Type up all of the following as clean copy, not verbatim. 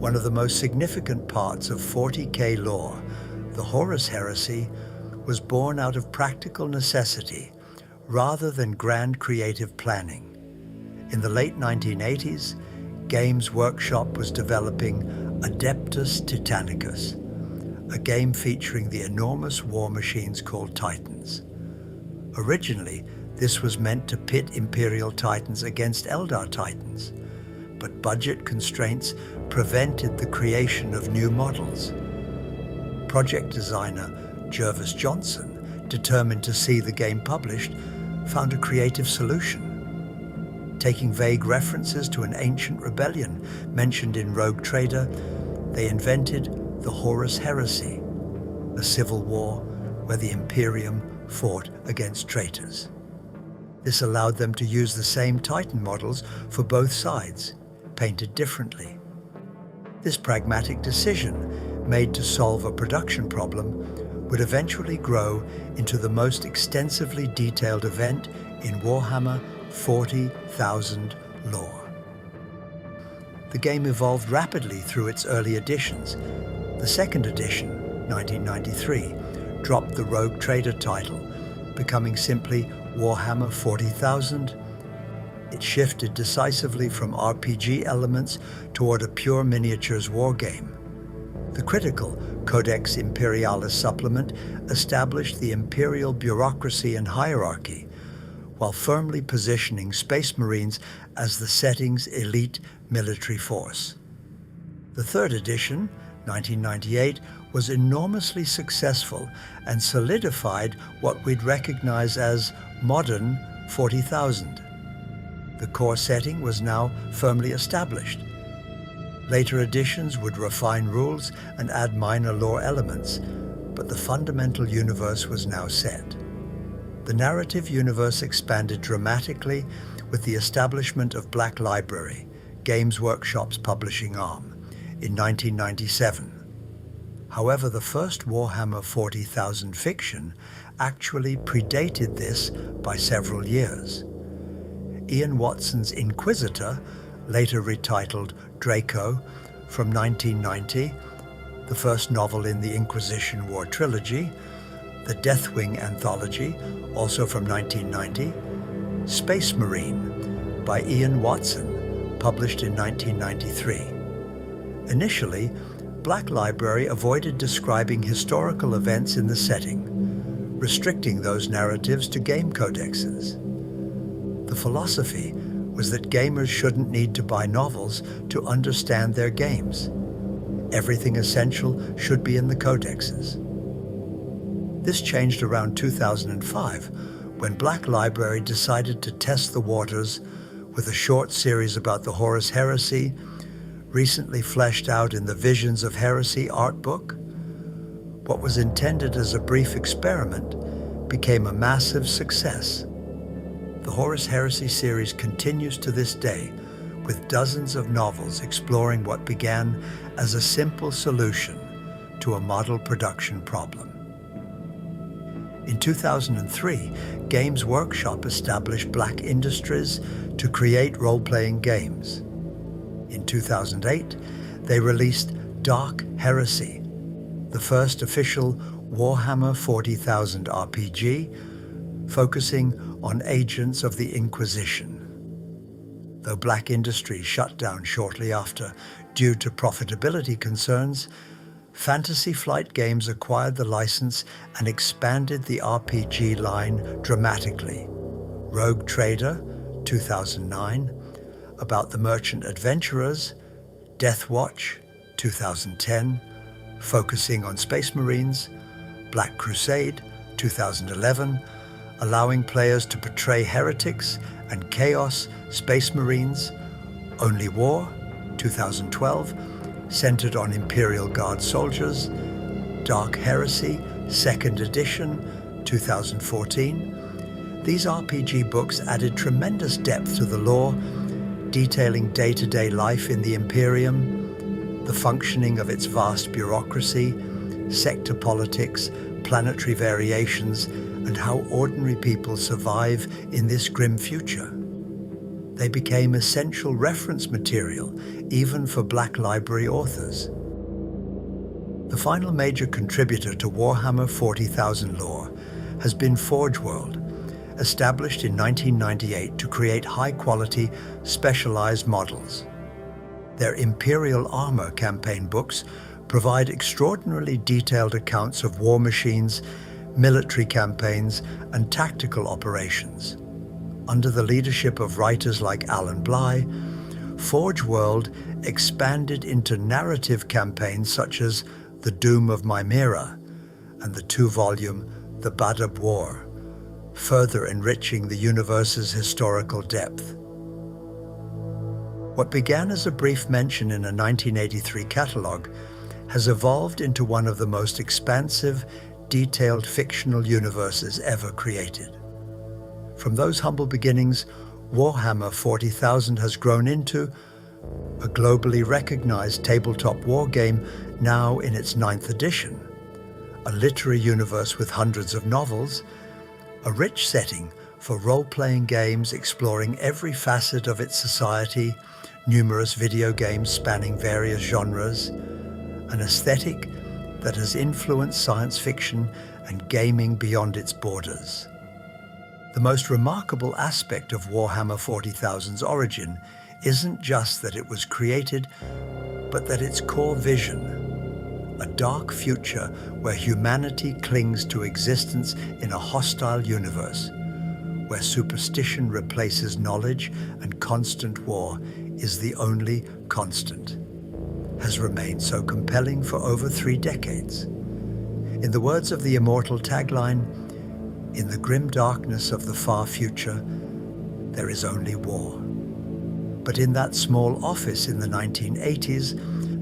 One of the most significant parts of 40K lore, the Horus Heresy, was born out of practical necessity rather than grand creative planning. In the late 1980s, Games Workshop was developing Adeptus Titanicus, a game featuring the enormous war machines called Titans. Originally, this was meant to pit Imperial Titans against Eldar Titans, but budget constraints prevented the creation of new models. Project designer Jervis Johnson, determined to see the game published, found a creative solution. Taking vague references to an ancient rebellion mentioned in Rogue Trader, they invented the Horus Heresy, a civil war where the Imperium fought against traitors. This allowed them to use the same Titan models for both sides, painted differently. This pragmatic decision, made to solve a production problem, would eventually grow into the most extensively detailed event in Warhammer 40,000 lore. The game evolved rapidly through its early editions. The second edition, 1993, dropped the Rogue Trader title, becoming simply Warhammer 40,000. It shifted decisively from RPG elements toward a pure miniatures wargame. The critical Codex Imperialis supplement established the Imperial bureaucracy and hierarchy, while firmly positioning Space Marines as the setting's elite military force. The third edition, 1998, was enormously successful and solidified what we'd recognize as modern 40,000. The core setting was now firmly established. Later editions would refine rules and add minor lore elements, but the fundamental universe was now set. The narrative universe expanded dramatically with the establishment of Black Library, Games Workshop's publishing arm, in 1997. However, the first Warhammer 40,000 fiction actually predated this by several years. Ian Watson's Inquisitor, later retitled Draco, from 1990, the first novel in the Inquisition War trilogy, the Deathwing anthology, also from 1990, Space Marine by Ian Watson, published in 1993. Initially, Black Library avoided describing historical events in the setting, restricting those narratives to game codexes. The philosophy was that gamers shouldn't need to buy novels to understand their games. Everything essential should be in the codexes. This changed around 2005, when Black Library decided to test the waters with a short series about the Horus Heresy, recently fleshed out in the Visions of Heresy art book. What was intended as a brief experiment became a massive success. The Horus Heresy series continues to this day, with dozens of novels exploring what began as a simple solution to a model production problem. In 2003, Games Workshop established Black Industries to create role-playing games. In 2008, they released Dark Heresy, the first official Warhammer 40,000 RPG, focusing on agents of the Inquisition. Though Black Industries shut down shortly after due to profitability concerns, Fantasy Flight Games acquired the license and expanded the RPG line dramatically. Rogue Trader, 2009, about the merchant adventurers, Death Watch, 2010, focusing on Space Marines, Black Crusade, 2011, allowing players to portray heretics and chaos Space Marines, Only War, 2012, centered on Imperial Guard soldiers, Dark Heresy, 2nd edition, 2014. These RPG books added tremendous depth to the lore, detailing day-to-day life in the Imperium, the functioning of its vast bureaucracy, sector politics, planetary variations, and how ordinary people survive in this grim future. They became essential reference material, even for Black Library authors. The final major contributor to Warhammer 40,000 lore has been Forge World, established in 1998 to create high-quality, specialized models. Their Imperial Armor campaign books provide extraordinarily detailed accounts of war machines, military campaigns, and tactical operations. Under the leadership of writers like Alan Bly, Forge World expanded into narrative campaigns such as The Doom of Mimera and the 2-volume The Badab War, further enriching the universe's historical depth. What began as a brief mention in a 1983 catalogue has evolved into one of the most expansive, detailed fictional universes ever created. From those humble beginnings, Warhammer 40,000 has grown into a globally recognized tabletop war game now in its 9th edition, a literary universe with hundreds of novels, a rich setting for role-playing games exploring every facet of its society, numerous video games spanning various genres, an aesthetic that has influenced science fiction and gaming beyond its borders. The most remarkable aspect of Warhammer 40,000's origin isn't just that it was created, but that its core vision, a dark future where humanity clings to existence in a hostile universe, where superstition replaces knowledge and constant war is the only constant, has remained so compelling for over 3 decades. In the words of the immortal tagline, "In the grim darkness of the far future, there is only war." But in that small office in the 1980s,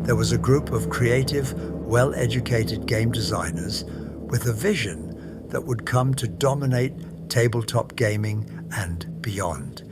there was a group of creative, well-educated game designers with a vision that would come to dominate tabletop gaming and beyond.